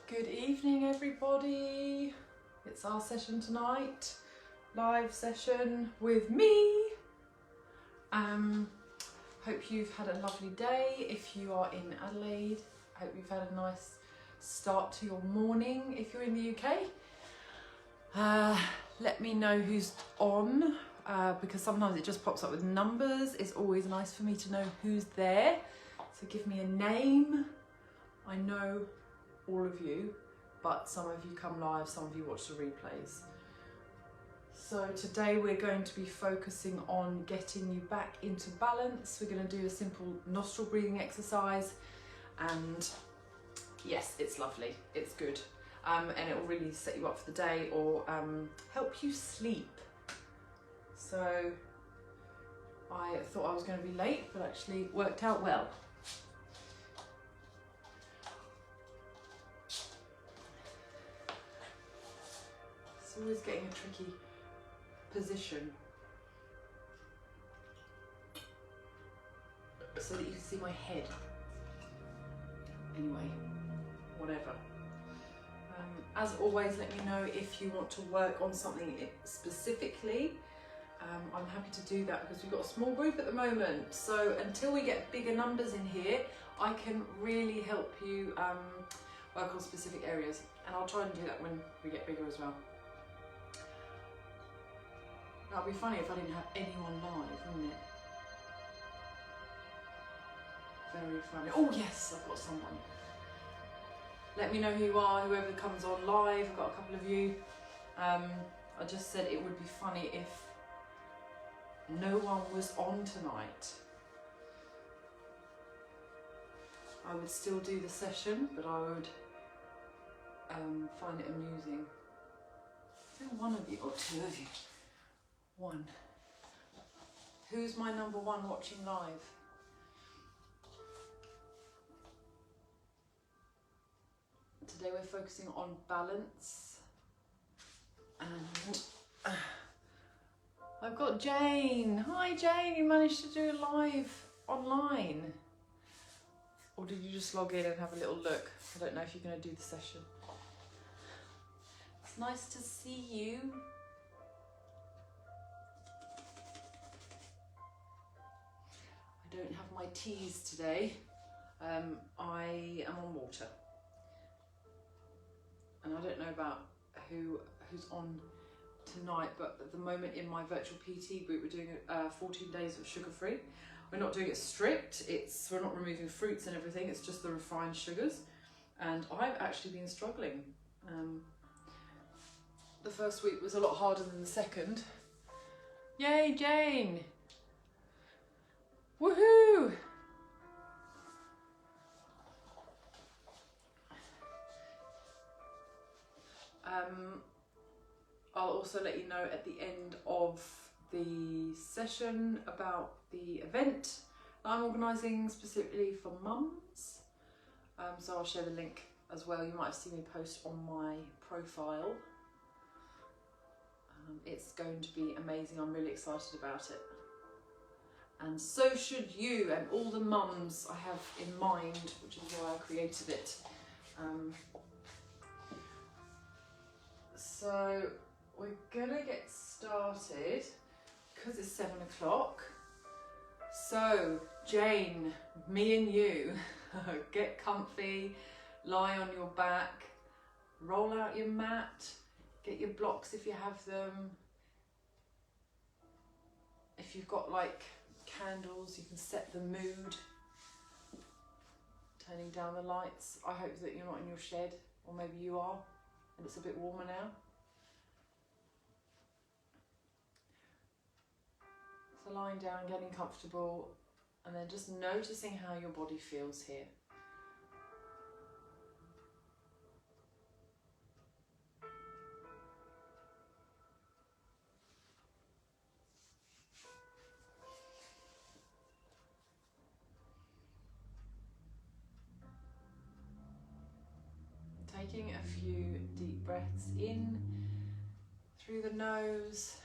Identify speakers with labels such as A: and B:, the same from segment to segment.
A: Good evening, everybody. It's our session tonight, live session with me. Hope you've had a lovely day. If you are in Adelaide, hope you've had a nice start to your morning. If you're in the UK, let me know who's on, because sometimes it just pops up with numbers. It's always nice for me to know who's there. So give me a name. I know all of you, but some of you come live, some of you watch the replays. So today we're going to be focusing on getting you back into balance. We're going to do a simple nostril breathing exercise, and yes, it's lovely, it's good, and it will really set you up for the day or help you sleep. So I thought I was going to be late, but actually it worked out well. It's always getting a tricky position so that you can see my head. Anyway, whatever. As always, let me know if you want to work on something specifically. I'm happy to do that because we've got a small group at the moment. So until we get bigger numbers in here, I can really help you work on specific areas. And I'll try and do that when we get bigger as well. That'd be funny if I didn't have anyone live, wouldn't it? Very funny. Oh yes, I've got someone. Let me know who you are, whoever comes on live. I've got a couple of you. I just said it would be funny if no one was on tonight. I would still do the session, but I would find it amusing. I think one of you, or two of you. One. Who's my number one watching live? Today we're focusing on balance. And I've got Jane. Hi Jane, you managed to do a live online. Or did you just log in and have a little look? I don't know if you're going to do the session. It's nice to see you. I don't have my teas today. I am on water. And I don't know about who's on tonight, but at the moment in my virtual PT group, we're doing 14 days of sugar-free. We're not doing it strict. We're not removing fruits and everything. It's just the refined sugars. And I've actually been struggling. The first week was a lot harder than the second. Yay, Jane! Woohoo! I'll also let you know at the end of the session about the event that I'm organising specifically for mums. So I'll share the link as well. You might have seen me post on my profile. It's going to be amazing. I'm really excited about it. And so should you, and all the mums I have in mind, which is why I created it. So we're gonna get started because it's 7 o'clock. So Jane, me and you, get comfy, lie on your back, roll out your mat, get your blocks if you have them. If you've got like candles, you can set the mood, turning down the lights. I hope that you're not in your shed, or maybe you are and it's a bit warmer now. So lying down, getting comfortable, and then just noticing how your body feels here. Taking a few deep breaths in through the nose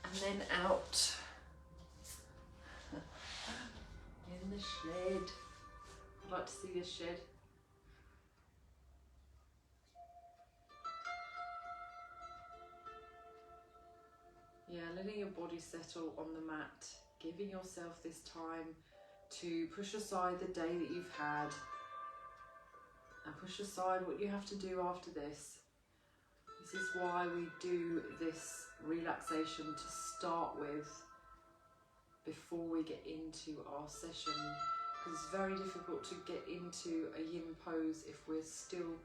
A: and then out. In the shed. I'd like to see this shed. Yeah, letting your body settle on the mat, giving yourself this time to push aside the day that you've had and push aside what you have to do after this. This is why we do this relaxation to start with before we get into our session, because it's very difficult to get into a yin pose if we're still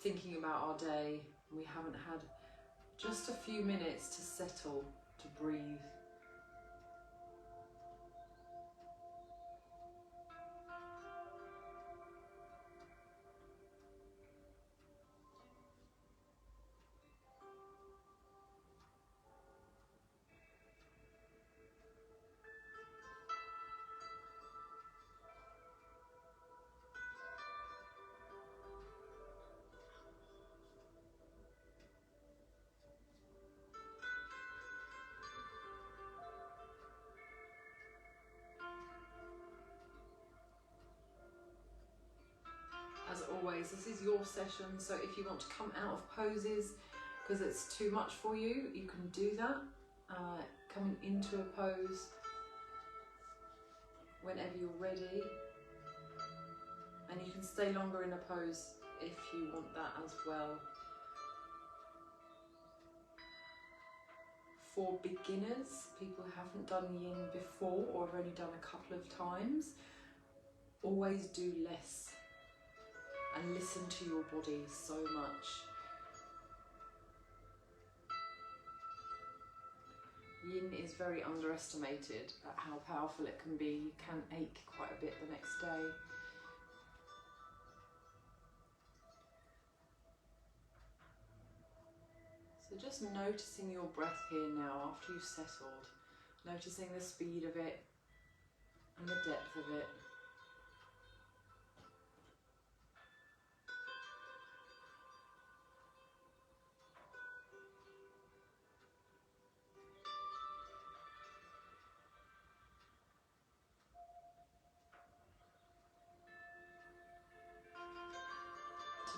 A: thinking about our day and we haven't had just a few minutes to settle, to breathe. As always, this is your session, so if you want to come out of poses because it's too much for you, you can do that. Coming into a pose whenever you're ready, and you can stay longer in a pose if you want that as well. For beginners, people who haven't done yin before or have only done a couple of times, always do less and listen to your body so much. Yin is very underestimated at how powerful it can be. You can ache quite a bit the next day. So just noticing your breath here now after you've settled, noticing the speed of it and the depth of it.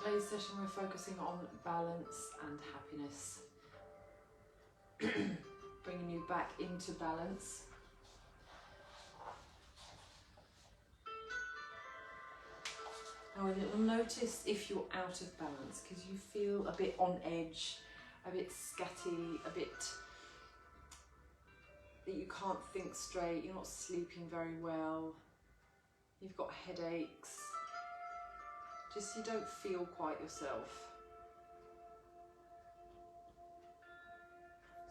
A: Today's session we're focusing on balance and happiness. Bringing you back into balance. Now we'll notice if you're out of balance, because you feel a bit on edge, a bit scatty, a bit that you can't think straight, you're not sleeping very well, you've got headaches. Just you don't feel quite yourself.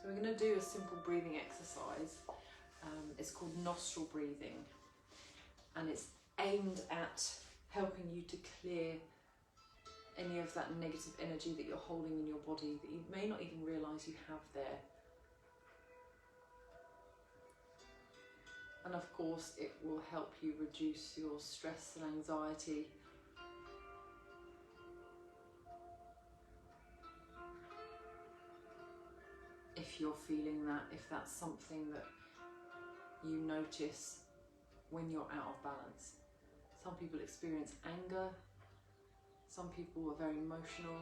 A: So we're going to do a simple breathing exercise. It's called nostril breathing, and it's aimed at helping you to clear any of that negative energy that you're holding in your body that you may not even realise you have there. And of course it will help you reduce your stress and anxiety. If you're feeling that, if that's something that you notice when you're out of balance. Some people experience anger, some people are very emotional.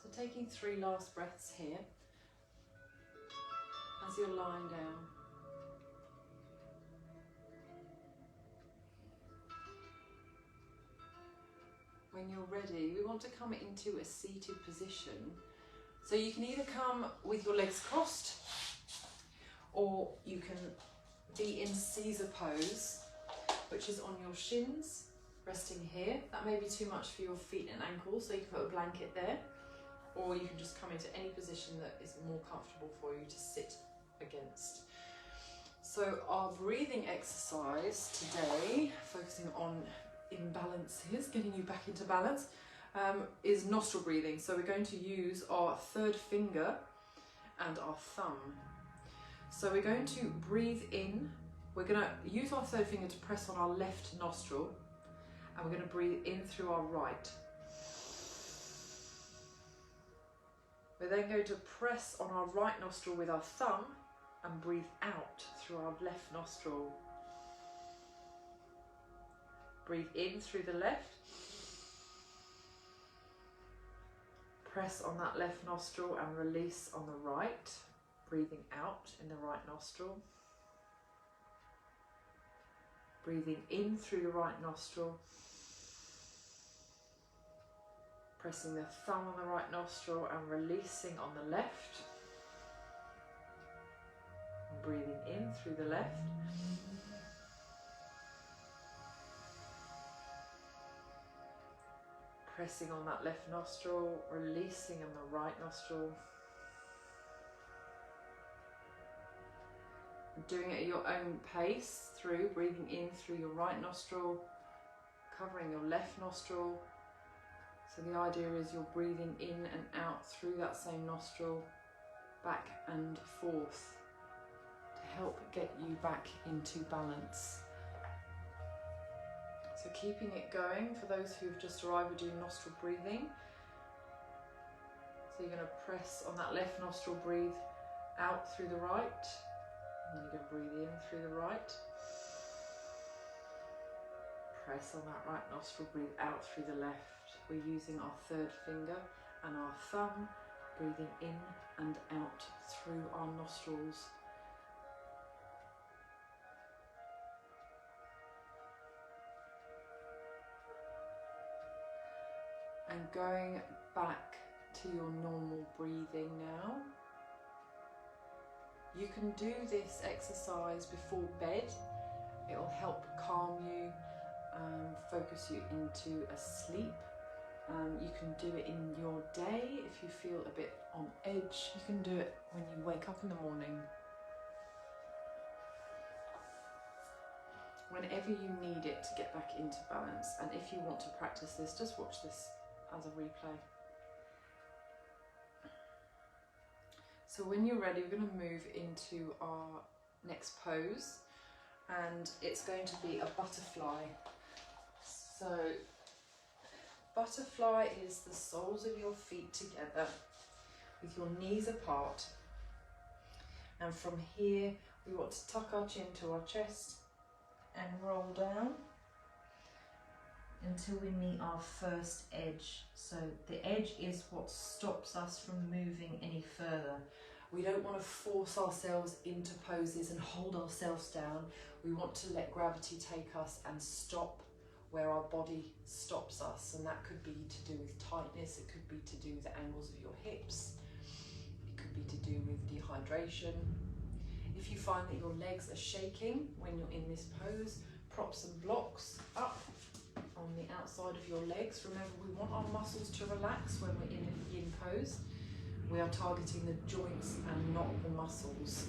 A: So taking 3 last breaths here as you're lying down. When you're ready, we want to come into a seated position. So you can either come with your legs crossed, or you can be in Caesar pose, which is on your shins, resting here. That may be too much for your feet and ankles, so you can put a blanket there, or you can just come into any position that is more comfortable for you to sit against. So our breathing exercise today, focusing on imbalances, getting you back into balance, is nostril breathing. So we're going to use our 3rd finger and our thumb. So we're going to breathe in, we're going to use our 3rd finger to press on our left nostril, and we're going to breathe in through our right. We're then going to press on our right nostril with our thumb and breathe out through our left nostril. Breathe in through the left. Press on that left nostril and release on the right, breathing out in the right nostril. Breathing in through the right nostril. Pressing the thumb on the right nostril and releasing on the left. And breathing in through the left. Pressing on that left nostril, releasing on the right nostril. Doing it at your own pace through, breathing in through your right nostril, covering your left nostril. So the idea is you're breathing in and out through that same nostril, back and forth, to help get you back into balance. So keeping it going for those who've just arrived, we're doing nostril breathing. So you're going to press on that left nostril, breathe out through the right. And then you're going to breathe in through the right. Press on that right nostril, breathe out through the left. We're using our third finger and our thumb, breathing in and out through our nostrils. And going back to your normal breathing now. You can do this exercise before bed. It will help calm you, focus you into a sleep. You can do it in your day if you feel a bit on edge. You can do it when you wake up in the morning. Whenever you need it to get back into balance. And if you want to practice this, just watch this as a replay. So when you're ready, we're going to move into our next pose, and it's going to be a butterfly. So butterfly is the soles of your feet together with your knees apart, and from here we want to tuck our chin to our chest and roll down until we meet our first edge. So the edge is what stops us from moving any further. We don't want to force ourselves into poses and hold ourselves down. We want to let gravity take us and stop where our body stops us, and that could be to do with tightness, it could be to do with the angles of your hips, it could be to do with dehydration. If you find that your legs are shaking when you're in this pose, prop some blocks up on the outside of your legs. Remember, we want our muscles to relax when we're in a yin pose. We are targeting the joints and not the muscles.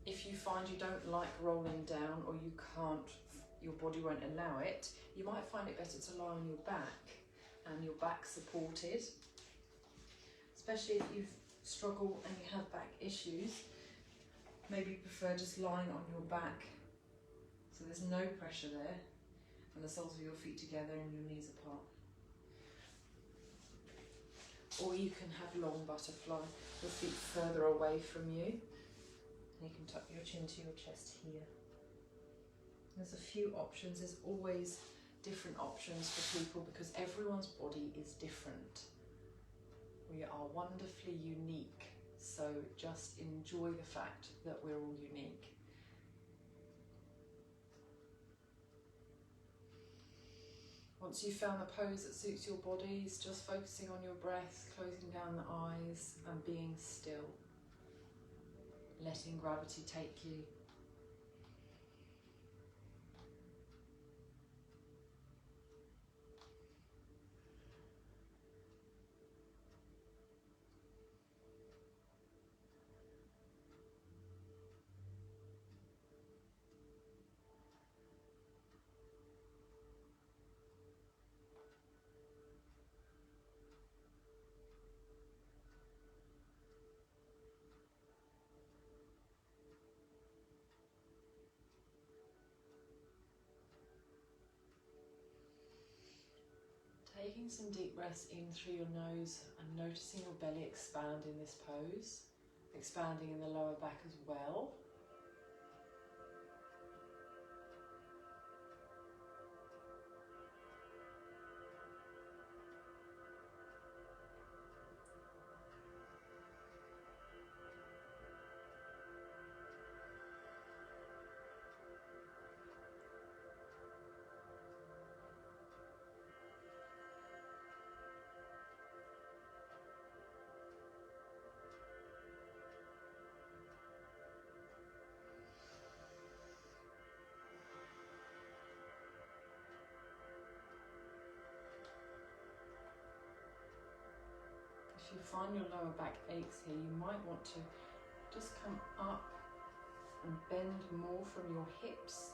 A: If you find you don't like rolling down, or you can't, your body won't allow it, you might find it better to lie on your back and your back supported. Especially if you struggle and you have back issues, maybe you prefer just lying on your back. So there's no pressure there, and the soles of your feet together and your knees apart. Or you can have long butterfly, your feet further away from you, and you can tuck your chin to your chest here. There's a few options. There's always different options for people because everyone's body is different. We are wonderfully unique, so just enjoy the fact that we're all unique. Once you've found the pose that suits your bodies, just focusing on your breath, closing down the eyes and being still. Letting gravity take you. Taking some deep breaths in through your nose and noticing your belly expand in this pose, expanding in the lower back as well. If you find your lower back aches here, you might want to just come up and bend more from your hips.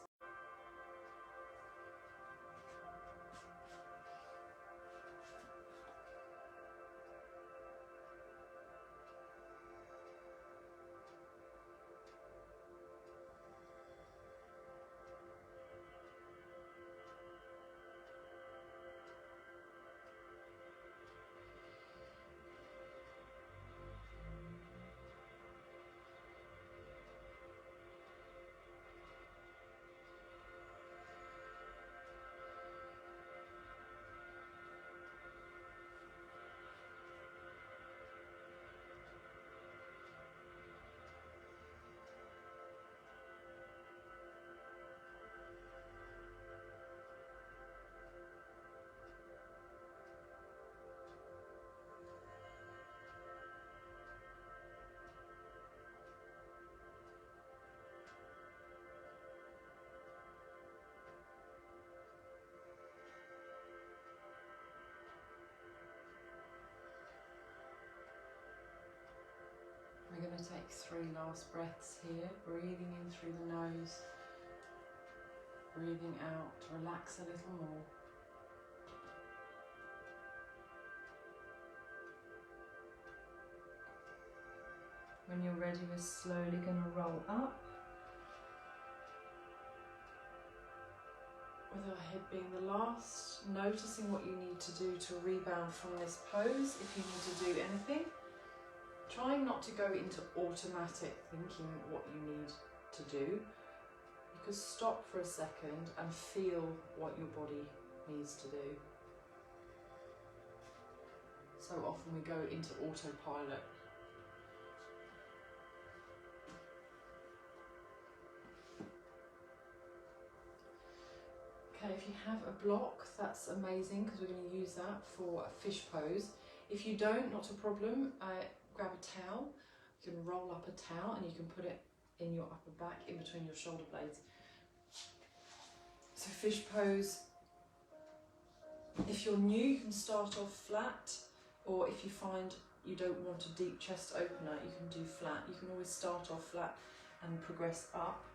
A: We're going to take 3 last breaths here, breathing in through the nose, breathing out to relax a little more. When you're ready, we're slowly going to roll up, with our head being the last, noticing what you need to do to rebound from this pose if you need to do anything. Trying not to go into automatic thinking what you need to do. You could stop for a second and feel what your body needs to do. So often we go into autopilot. Okay, if you have a block, that's amazing because we're going to use that for a fish pose. If you don't, not a problem. Grab a towel, you can roll up a towel and you can put it in your upper back in between your shoulder blades. So fish pose, if you're new you can start off flat, or if you find you don't want a deep chest opener you can do flat. You can always start off flat and progress up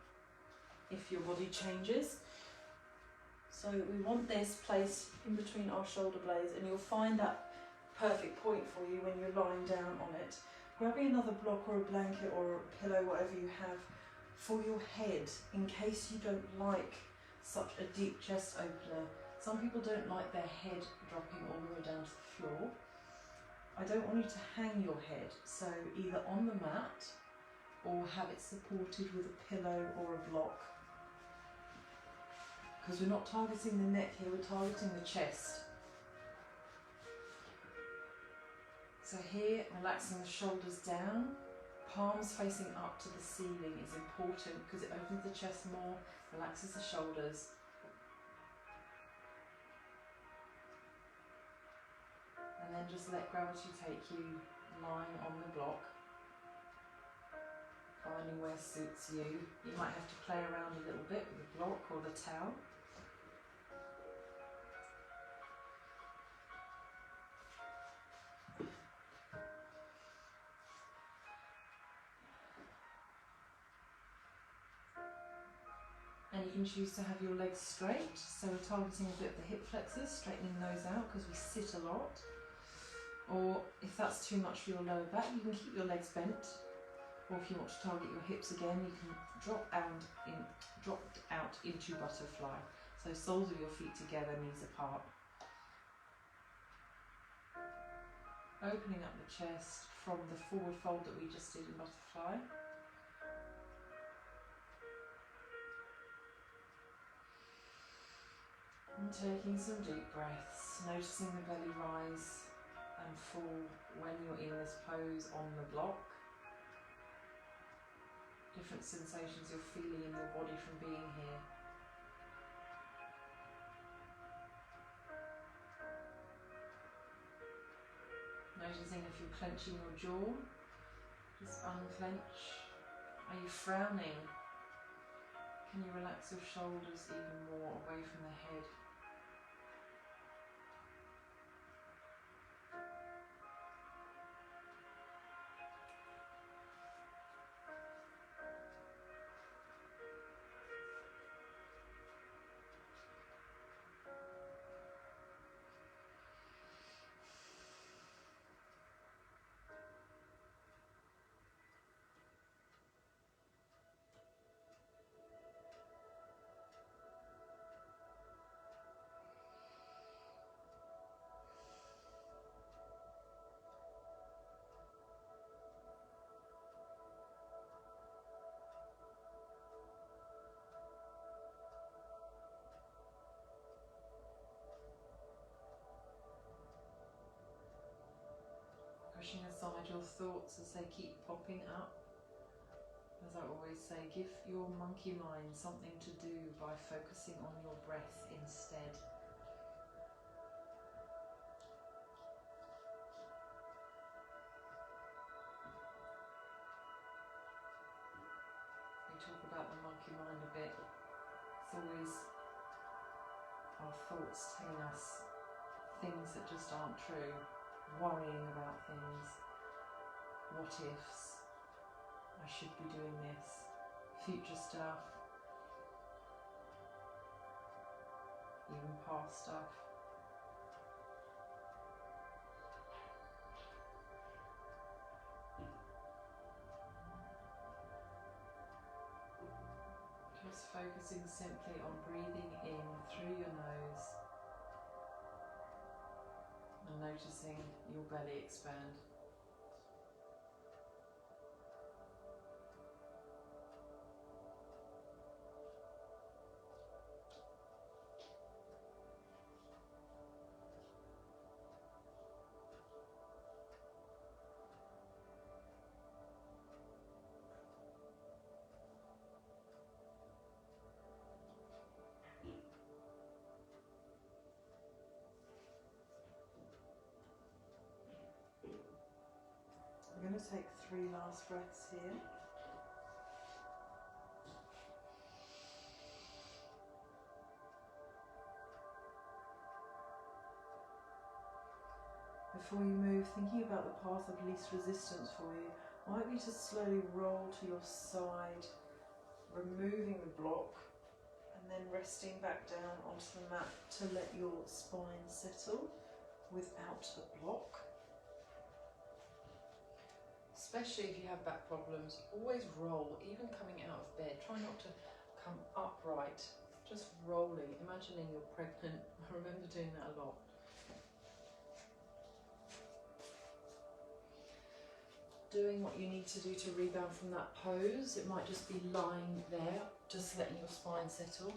A: if your body changes. So we want this placed in between our shoulder blades, and you'll find that perfect point for you when you're lying down on it. Grabbing another block or a blanket or a pillow, whatever you have, for your head in case you don't like such a deep chest opener. Some people don't like their head dropping all the way down to the floor. I don't want you to hang your head, so either on the mat or have it supported with a pillow or a block. Because we're not targeting the neck here, we're targeting the chest. So here, relaxing the shoulders down, palms facing up to the ceiling is important because it opens the chest more, relaxes the shoulders. And then just let gravity take you lying on the block, finding where suits you. You might have to play around a little bit with the block or the towel. And you can choose to have your legs straight, so we're targeting a bit of the hip flexors, straightening those out because we sit a lot. Or if that's too much for your lower back, you can keep your legs bent. Or if you want to target your hips again, you can drop out into butterfly. So soles of your feet together, knees apart. Opening up the chest from the forward fold that we just did in butterfly. And taking some deep breaths, noticing the belly rise and fall when you're in this pose on the block. Different sensations you're feeling in your body from being here. Noticing if you're clenching your jaw, just unclench. Are you frowning? Can you relax your shoulders even more away from the head? Pushing aside your thoughts as they keep popping up. As I always say, give your monkey mind something to do by focusing on your breath instead. We talk about the monkey mind a bit. It's always our thoughts telling us things that just aren't true. Worrying about things, what ifs, I should be doing this, future stuff, even past stuff. Just focusing simply on breathing in through your nose and noticing your belly expand. I'm going to take 3 last breaths here. Before you move, thinking about the path of least resistance for you might be to slowly roll to your side, removing the block, and then resting back down onto the mat to let your spine settle without a block. Especially if you have back problems, always roll, even coming out of bed. Try not to come upright, just rolling, imagining you're pregnant. I remember doing that a lot. Doing what you need to do to rebound from that pose. It might just be lying there, just letting your spine settle.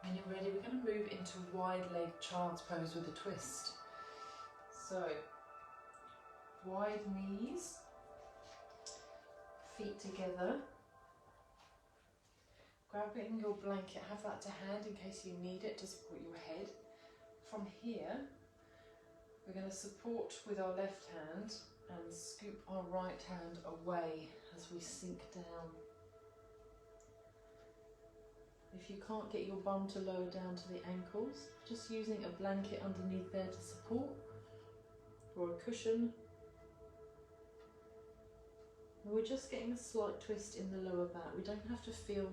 A: When you're ready, we're going to move into wide leg child's pose with a twist. So, wide knees, feet together, grabbing your blanket, have that to hand in case you need it to support your head. From here, we're going to support with our left hand and scoop our right hand away as we sink down. If you can't get your bum to lower down to the ankles, just using a blanket underneath there to support, or a cushion. And we're just getting a slight twist in the lower back. We don't have to feel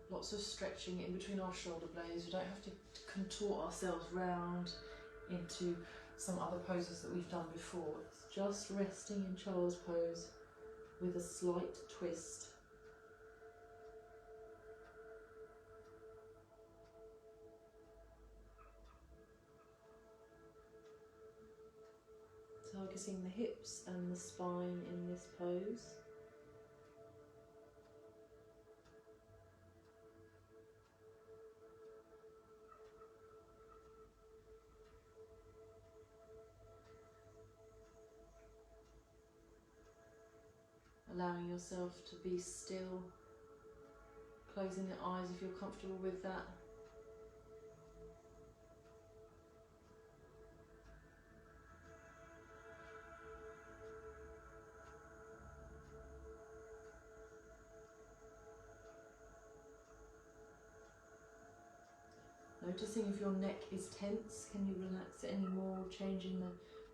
A: lots of stretching in between our shoulder blades. We don't have to contort ourselves round into some other poses that we've done before. It's just resting in child's pose with a slight twist. Targeting the hips and the spine in this pose. Allowing yourself to be still, closing the eyes if you're comfortable with that. Noticing if your neck is tense, can you relax it any more, changing the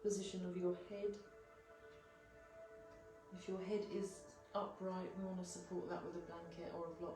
A: position of your head. If your head is upright, we want to support that with a blanket or a block.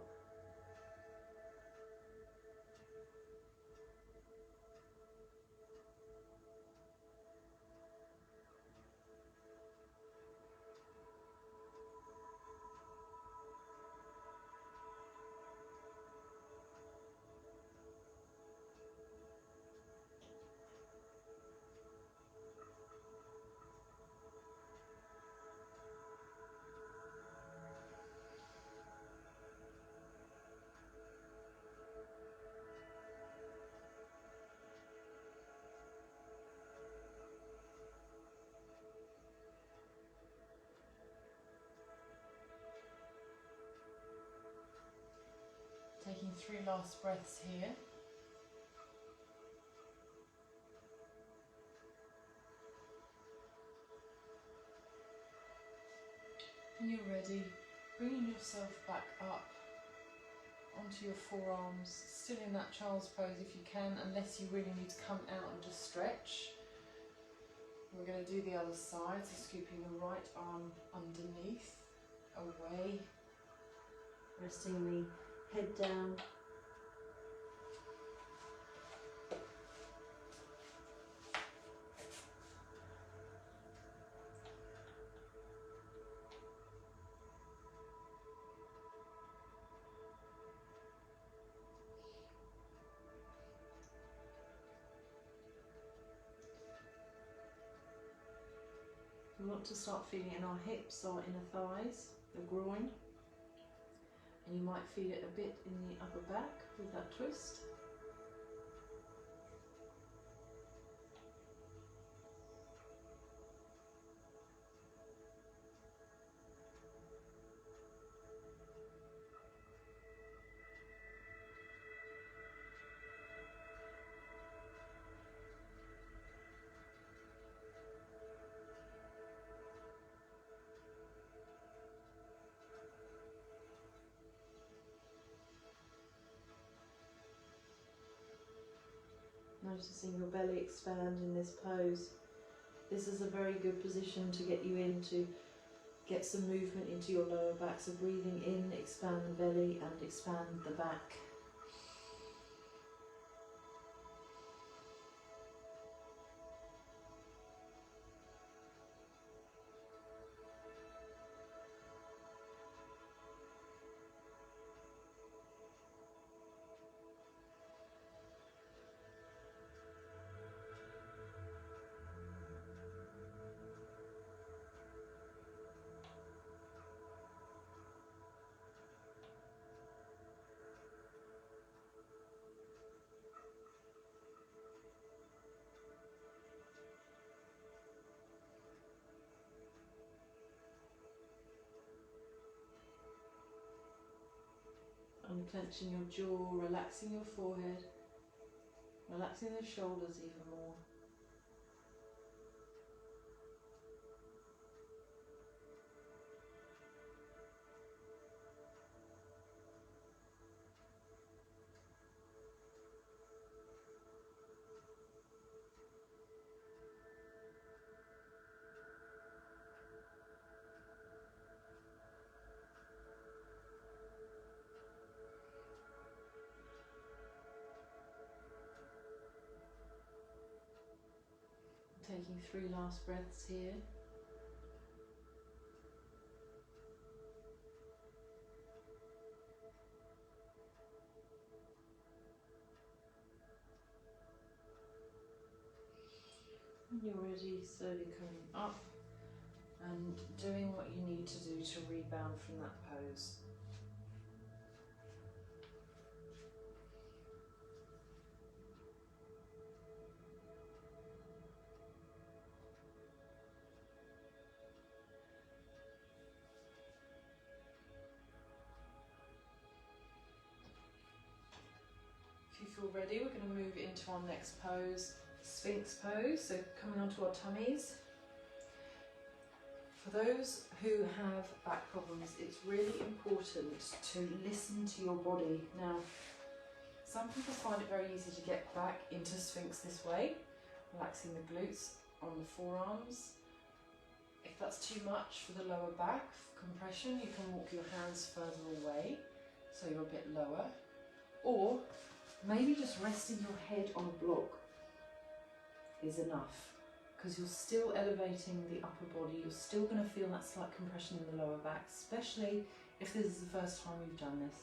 A: Taking 3 last breaths here. When you're ready, bringing yourself back up onto your forearms, still in that child's pose if you can, unless you really need to come out and just stretch. We're going to do the other side, so scooping the right arm underneath, away, resting the head down. We want to start feeling it in our hips or inner thighs, the groin, and you might feel it a bit in the upper back with that twist. Noticing your belly expand in this pose. This is a very good position to get you into, get some movement into your lower back. So breathing in, expand the belly and expand the back. Unclenching your jaw, relaxing your forehead, relaxing the shoulders even more. taking 3 last breaths here. When you're ready, slowly coming up and doing what you need to do to rebound from that pose. If you feel ready, we're going to move into our next pose, Sphinx pose, so coming onto our tummies. For those who have back problems, it's really important to listen to your body. Now, some people find it very easy to get back into Sphinx this way, relaxing the glutes on the forearms. If that's too much for the lower back compression, you can walk your hands further away, so you're a bit lower. Or maybe just resting your head on a block is enough, because you're still elevating the upper body. You're still going to feel that slight compression in the lower back, especially if this is the first time you've done this.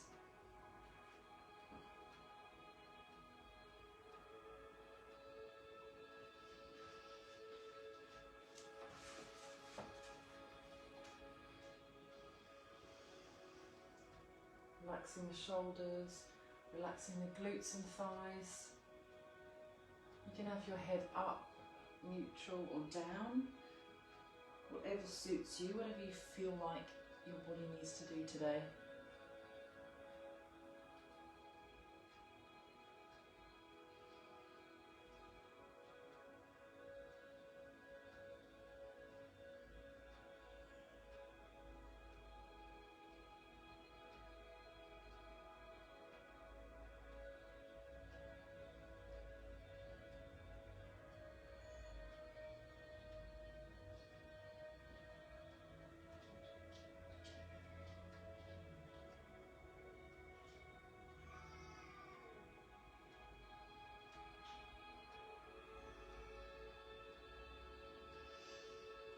A: Relaxing the shoulders, relaxing the glutes and thighs. You can have your head up, neutral or down, whatever suits you, whatever you feel like your body needs to do today.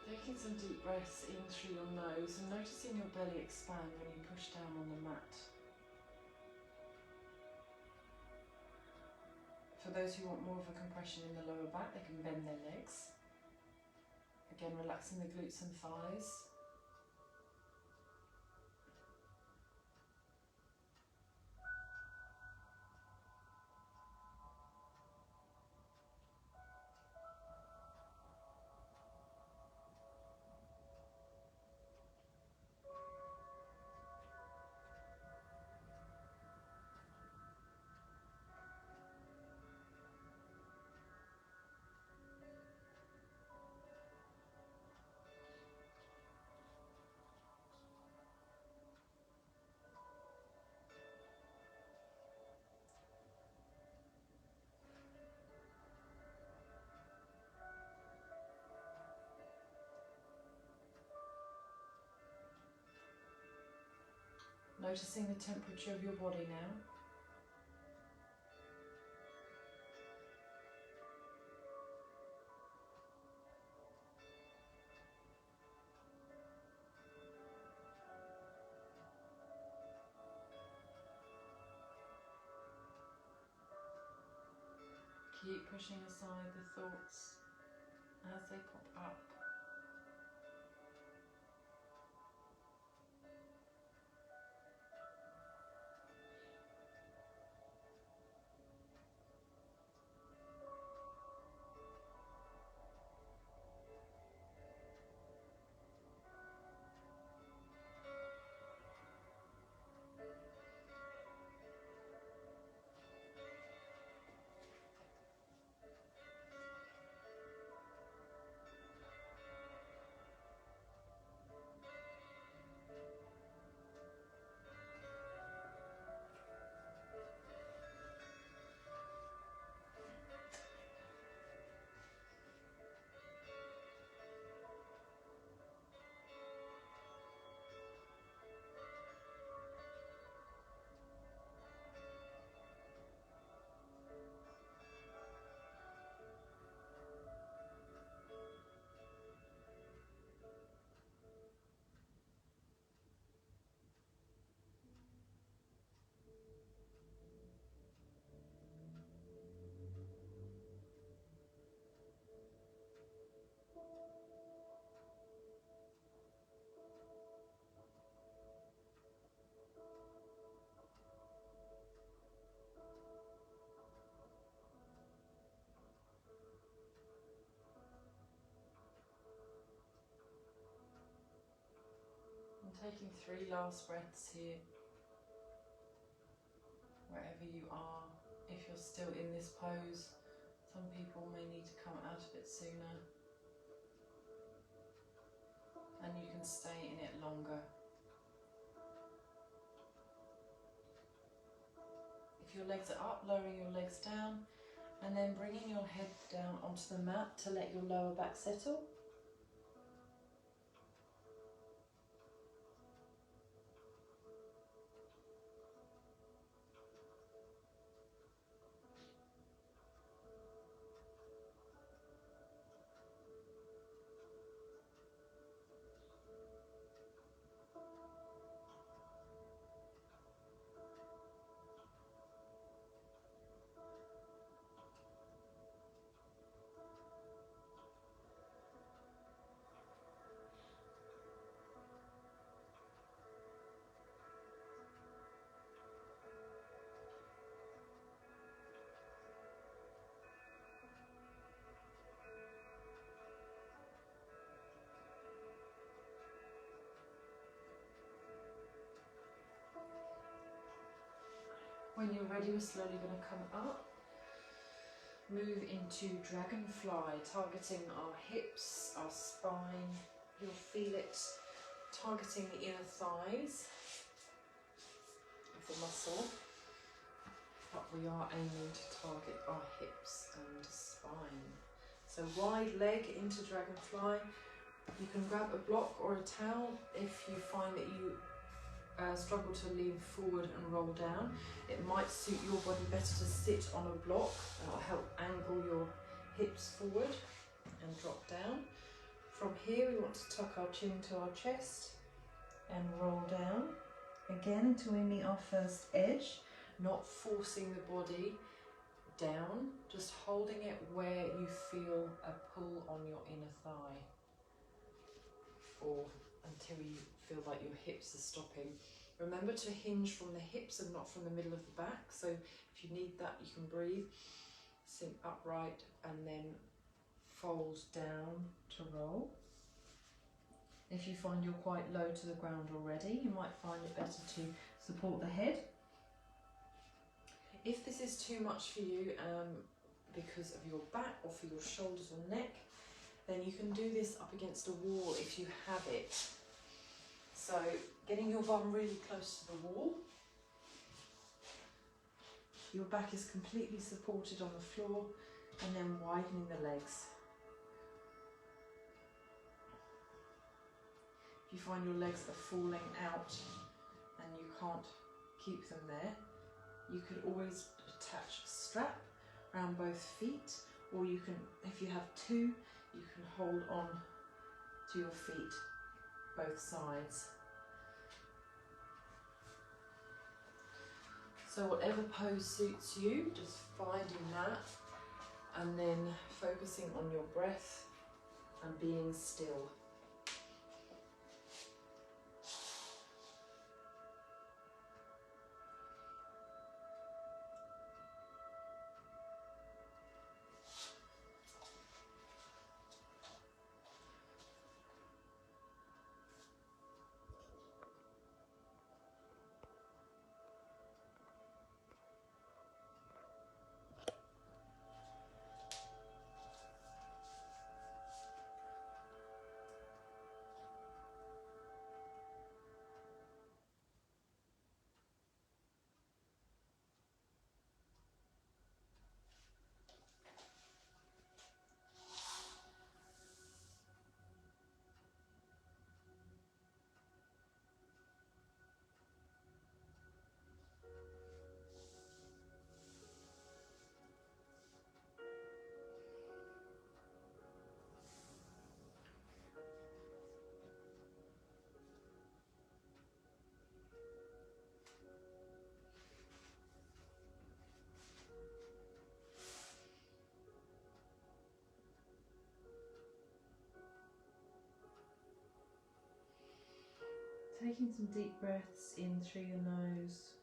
A: Taking some deep breaths in through your nose and noticing your belly expand when you push down on the mat. For those who want more of a compression in the lower back, they can bend their legs. Again, relaxing the glutes and thighs. Noticing the temperature of your body now. Keep pushing aside the thoughts as they pop up. Taking 3 last breaths here, wherever you are. If you're still in this pose, some people may need to come out of it sooner, and you can stay in it longer. If your legs are up, lowering your legs down, and then bringing your head down onto the mat to let your lower back settle. When you're ready, we're slowly going to come up, move into dragonfly, targeting our hips, our spine. You'll feel it targeting the inner thighs of the muscle, but we are aiming to target our hips and spine. So wide leg into dragonfly. You can grab a block or a towel if you find that you struggle to lean forward and roll down. It might suit your body better to sit on a block. That'll help angle your hips forward and drop down. From here we want to tuck our chin to our chest and roll down again until we meet our first edge, not forcing the body down, just holding it where you feel a pull on your inner thigh, or until you feel like your hips are stopping. Remember to hinge from the hips and not from the middle of the back. So if you need that, you can breathe. Sink upright and then fold down to roll. If you find you're quite low to the ground already, you might find it better to support the head. If this is too much for you because of your back or for your shoulders or neck, then you can do this up against a wall if you have it. So getting your bum really close to the wall. Your back is completely supported on the floor, and then widening the legs. If you find your legs are falling out and you can't keep them there, you could always attach a strap around both feet, or you can, if you have two, you can hold on to your feet, both sides. So whatever pose suits you, just finding that and then focusing on your breath and being still. Taking some deep breaths in through your nose,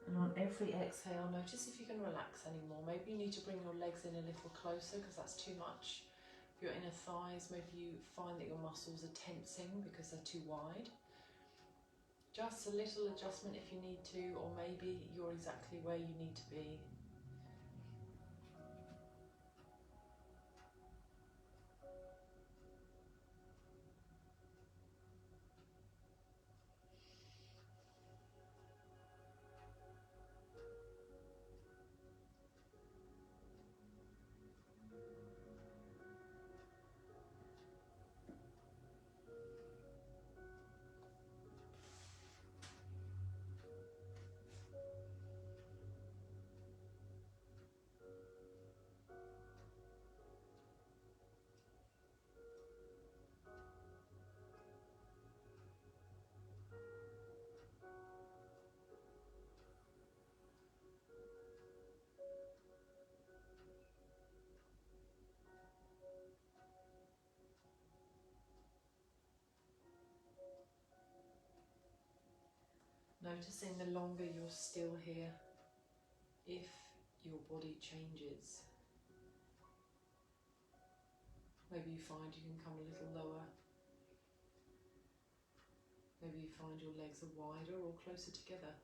A: and on every exhale, notice if you can relax anymore. Maybe you need to bring your legs in a little closer because that's too much for your inner thighs. Maybe you find that your muscles are tensing because they're too wide. Just a little adjustment if you need to, or maybe you're exactly where you need to be. Noticing the longer you're still here, if your body changes. Maybe you find you can come a little lower. Maybe you find your legs are wider or closer together.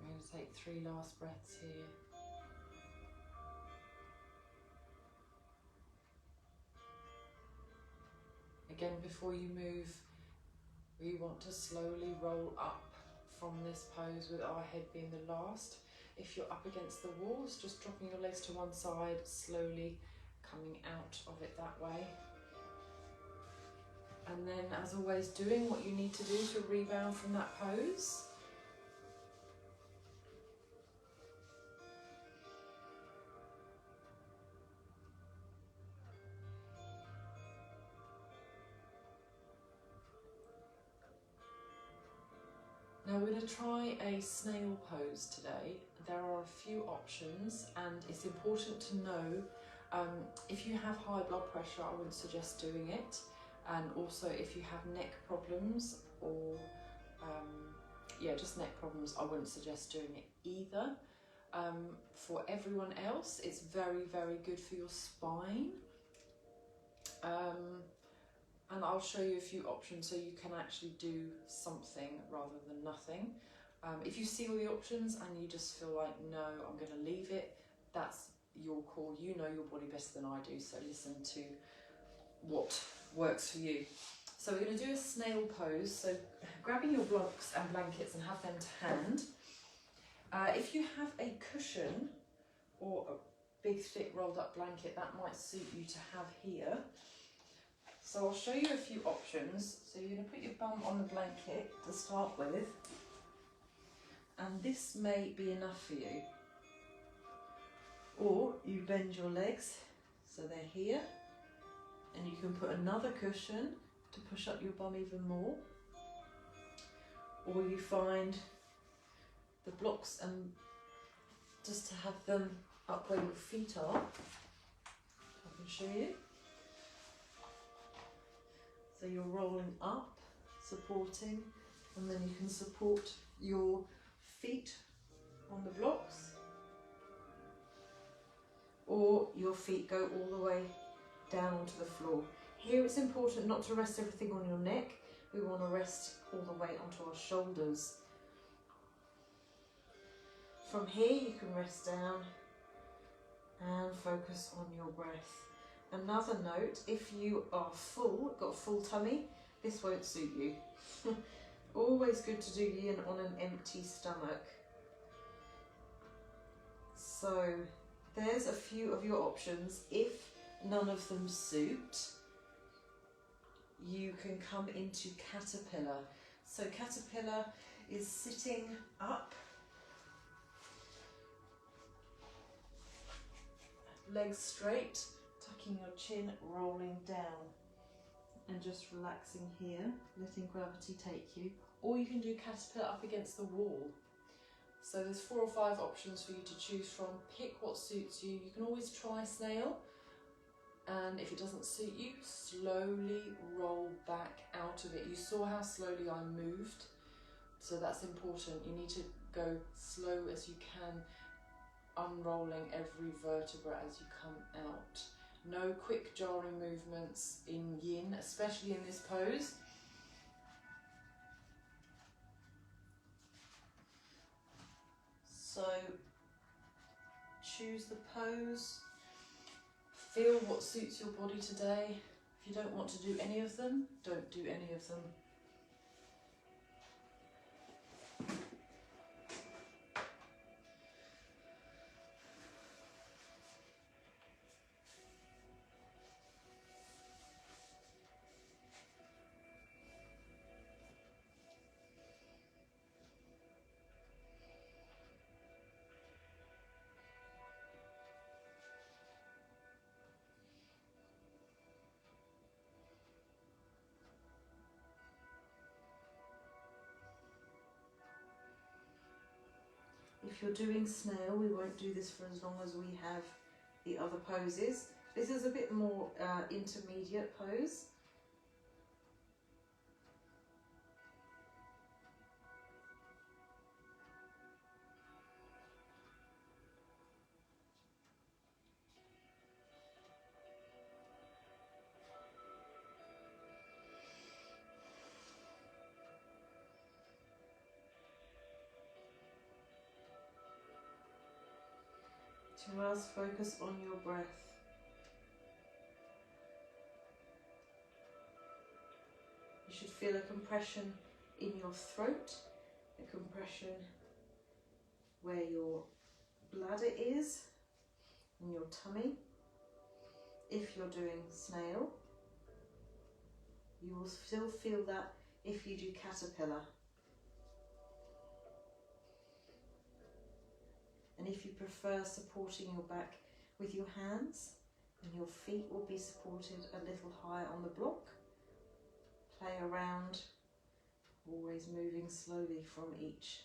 A: We're going to take 3 last breaths here. Again, before you move, we want to slowly roll up from this pose with our head being the last. If you're up against the walls, just dropping your legs to one side, slowly coming out of it that way. And then, as always, doing what you need to do to rebound from that pose. Now we're going to try a snail pose today. There are a few options, and it's important to know if you have high blood pressure, I wouldn't suggest doing it. And also if you have neck problems or just neck problems, I wouldn't suggest doing it either. For everyone else, it's very, very good for your spine. And I'll show you a few options so you can actually do something rather than nothing. If you see all the options and you just feel like, no, I'm going to leave it, that's your call. You know your body better than I do, so listen to what works for you. So we're going to do a snail pose. So grabbing your blocks and blankets and have them to hand. If you have a cushion or a big thick rolled up blanket, that might suit you to have here. So I'll show you a few options. So you're going to put your bum on the blanket to start with, and this may be enough for you. Or you bend your legs so they're here, and you can put another cushion to push up your bum even more. Or you find the blocks and just to have them up where your feet are. can show you. So you're rolling up, supporting, and then you can support your feet on the blocks, or your feet go all the way down onto the floor. Here it's important not to rest everything on your neck. We want to rest all the way onto our shoulders. From here you can rest down and focus on your breath. Another note, if you are full, got a full tummy, this won't suit you. Always good to do yin on an empty stomach. So there's a few of your options. If none of them suit, you can come into caterpillar. So caterpillar is sitting up, legs straight, tucking your chin, rolling down, and just relaxing here, letting gravity take you. Or you can do caterpillar up against the wall. So there's 4 or 5 options for you to choose from. Pick what suits you. You can always try snail, and if it doesn't suit you, slowly roll back out of it. You saw how slowly I moved, so that's important. You need to go slow as you can, unrolling every vertebra as you come out. No quick jarring movements in yin, especially in this pose. So choose the pose, feel what suits your body today. If you don't want to do any of them, don't do any of them. If you're doing snail, we won't do this for as long as we have the other poses. This is a bit more intermediate pose. To us, focus on your breath. You should feel a compression in your throat, a compression where your bladder is, in your tummy. If you're doing snail, you will still feel that if you do caterpillar. And if you prefer supporting your back with your hands, and your feet will be supported a little higher on the block, play around, always moving slowly from each.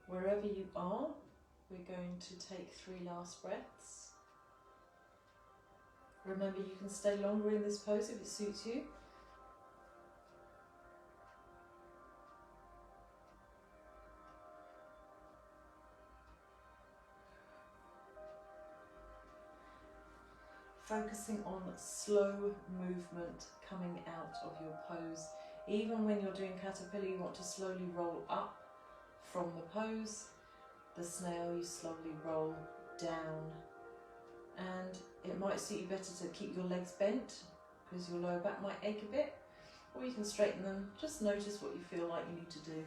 A: Wherever you are, we're going to take 3 last breaths. Remember, you can stay longer in this pose if it suits you. Focusing on slow movement coming out of your pose. Even when you're doing caterpillar, you want to slowly roll up from the pose. The snail, you slowly roll down. And it might suit you better to keep your legs bent because your lower back might ache a bit, or you can straighten them. Just notice what you feel like you need to do.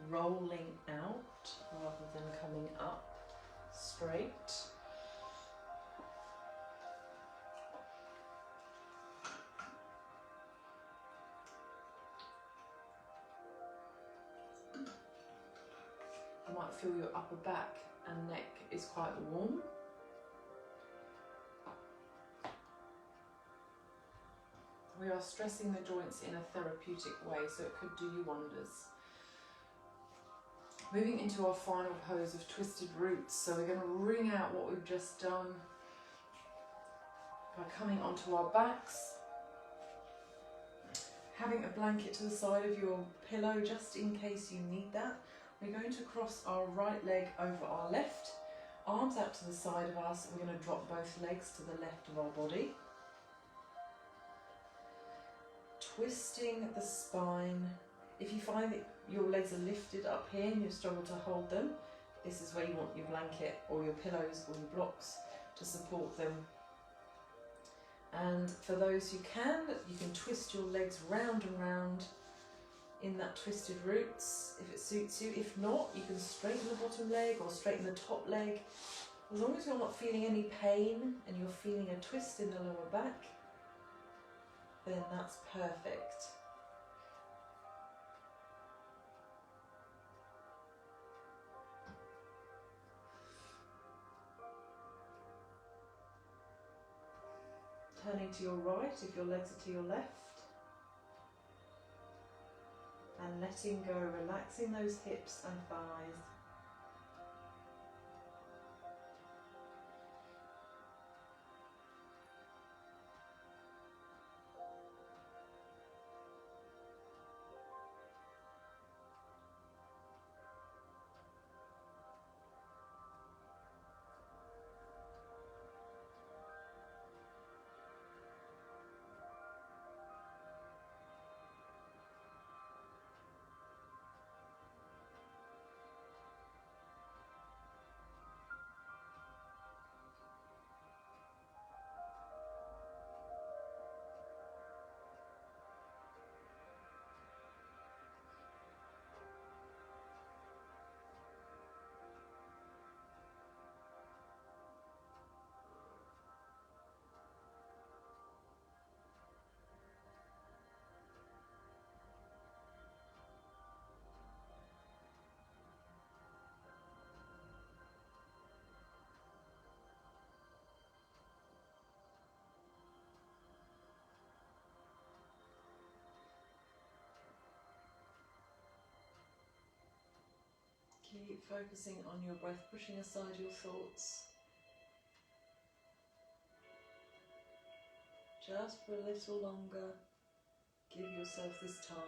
A: Rolling out rather than coming up straight. might feel your upper back and neck is quite warm. We are stressing the joints in a therapeutic way, so it could do you wonders. Moving into our final pose of twisted roots. So we're going to wring out what we've just done by coming onto our backs. Having a blanket to the side of your pillow just in case you need that. We're going to cross our right leg over our left, arms out to the side of us. We're going to drop both legs to the left of our body. Twisting the spine. If you find that your legs are lifted up here and you struggle to hold them, this is where you want your blanket or your pillows or your blocks to support them. And for those who can, you can twist your legs round and round in that twisted roots if it suits you. If not, you can straighten the bottom leg or straighten the top leg. As long as you're not feeling any pain and you're feeling a twist in the lower back, then that's perfect. Turning to your right if your legs are to your left. And letting go, relaxing those hips and thighs. Keep focusing on your breath, pushing aside your thoughts. Just for a little longer, give yourself this time.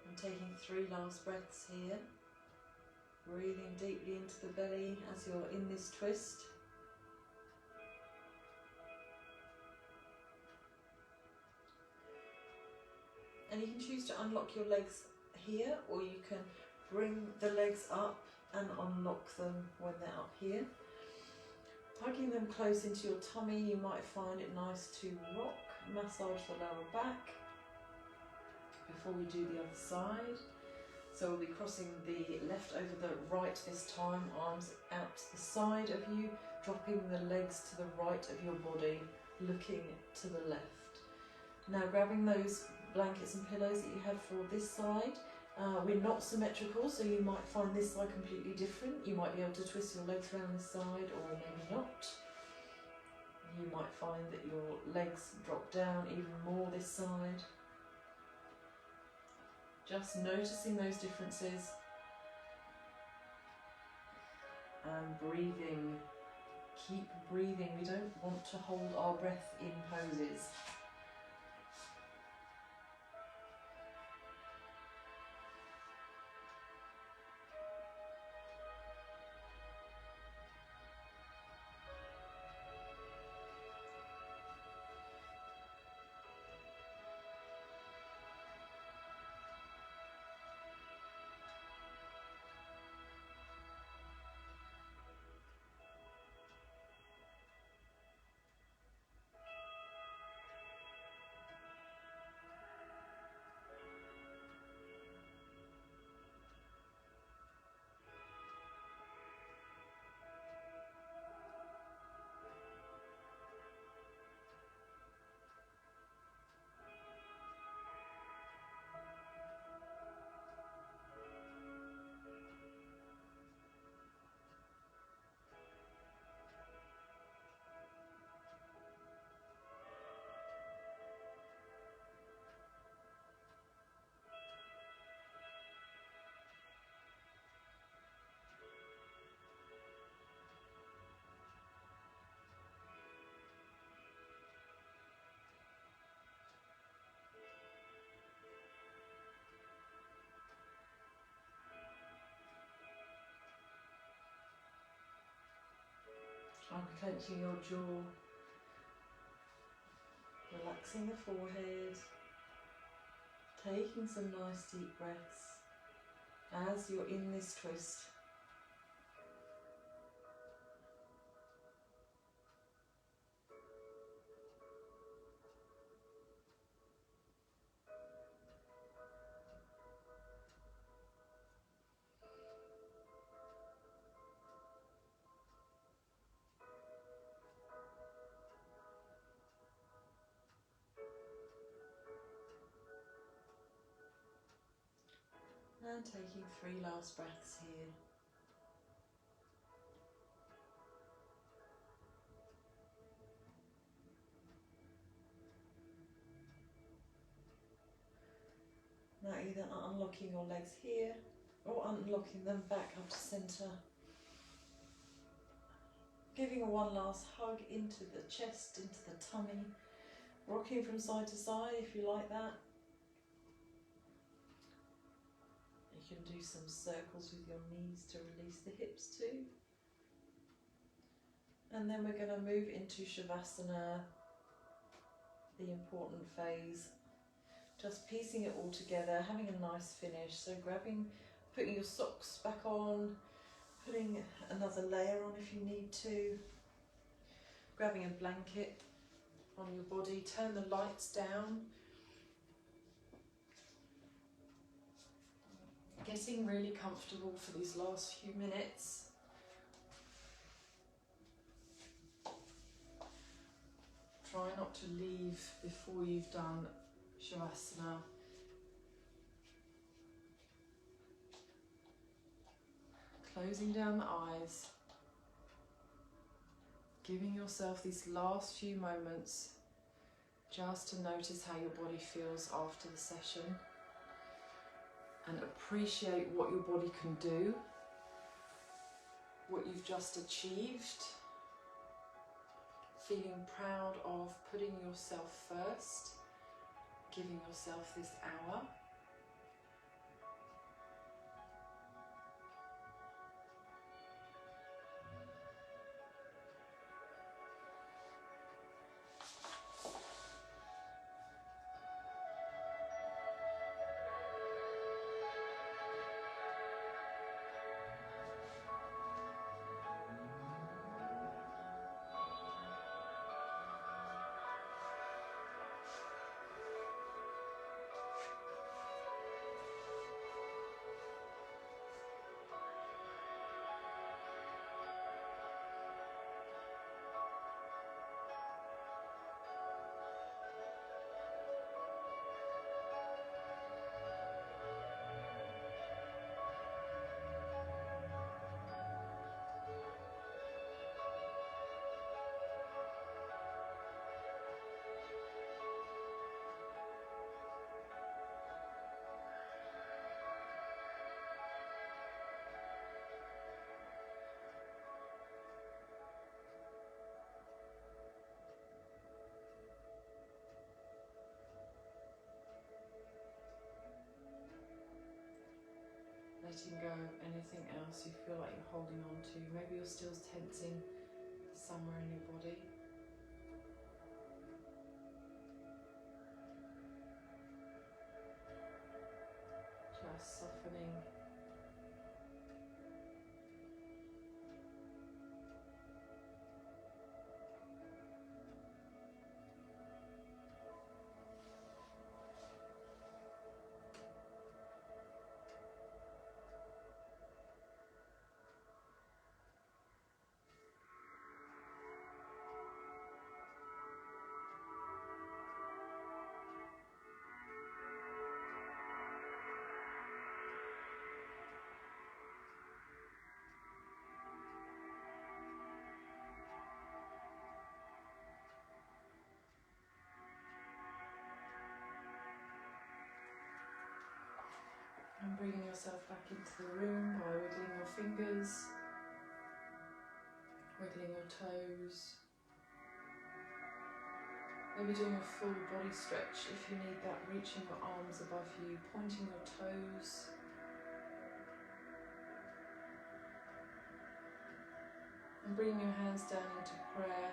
A: And taking 3 last breaths here. Breathing deeply into the belly as you're in this twist. And you can choose to unlock your legs here, or you can bring the legs up and unlock them when they're up here. Hugging them close into your tummy, you might find it nice to rock, massage the lower back before we do the other side. So we'll be crossing the left over the right this time, arms out to the side of you, dropping the legs to the right of your body, looking to the left. Now grabbing those blankets and pillows that you had for this side. We're not symmetrical, so you might find this side completely different. You might be able to twist your legs around this side, or maybe not. You might find that your legs drop down even more this side. Just noticing those differences and breathing. Keep breathing. We don't want to hold our breath in poses. Unclenching your jaw, relaxing the forehead, taking some nice deep breaths as you're in this twist. And taking 3 last breaths here. Now either unlocking your legs here or unlocking them back up to centre. Giving one last hug into the chest, into the tummy. Rocking from side to side if you like that. You can do some circles with your knees to release the hips too. And then we're going to move into Shavasana, the important phase. Just piecing it all together, having a nice finish. So putting your socks back on, putting another layer on if you need to, grabbing a blanket on your body, turn the lights down. Getting really comfortable for these last few minutes. Try not to leave before you've done Shavasana. Closing down the eyes. Giving yourself these last few moments just to notice how your body feels after the session. And appreciate what your body can do, what you've just achieved. Feeling proud of putting yourself first, giving yourself this hour. Letting go of anything else you feel like you're holding on to. Maybe you're still tensing somewhere in your body. Just softening. And bringing yourself back into the room by wiggling your fingers, wiggling your toes. Maybe doing a full body stretch if you need that, reaching your arms above you, pointing your toes. And bring your hands down into prayer.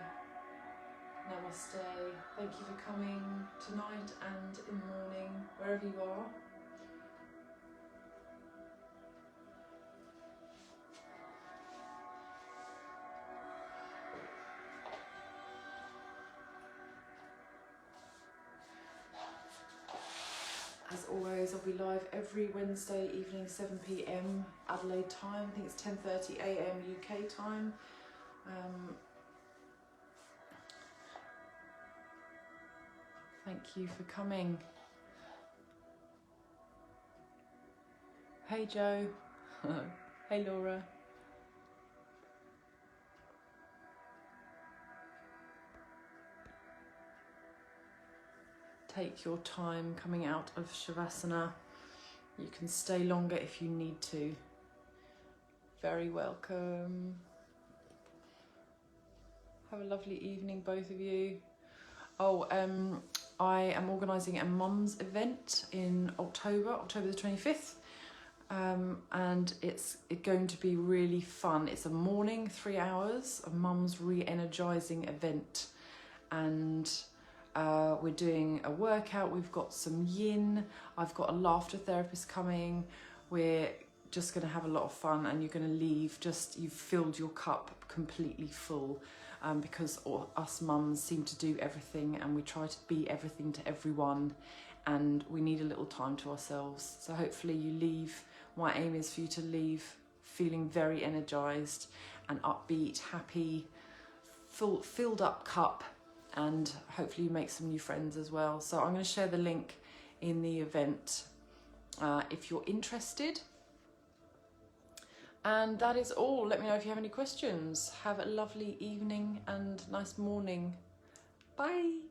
A: Namaste. Thank you for coming tonight and in the morning, wherever you are. As always, I'll be live every Wednesday evening, 7 p.m. Adelaide time. I think it's 10:30 a.m. UK time. Thank you for coming. Hey Joe. Hey Laura. Take your time coming out of Shavasana. You can stay longer if you need to. Very welcome. Have a lovely evening, both of you. Oh, I am organising a mum's event in October the 25th. And it's going to be really fun. It's a morning, 3 hours, a mum's re-energising event. And we're doing a workout. We've got some YIN. I've got a laughter therapist coming. We're just going to have a lot of fun, and you're going to leave you've filled your cup completely full, because us mums seem to do everything and we try to be everything to everyone, and we need a little time to ourselves. So hopefully you leave. My aim is for you to leave feeling very energised and upbeat, happy, filled up cup, and hopefully you make some new friends as well. So I'm going to share the link in the event if you're interested. And that is all. Let me know if you have any questions. Have a lovely evening and nice morning. Bye.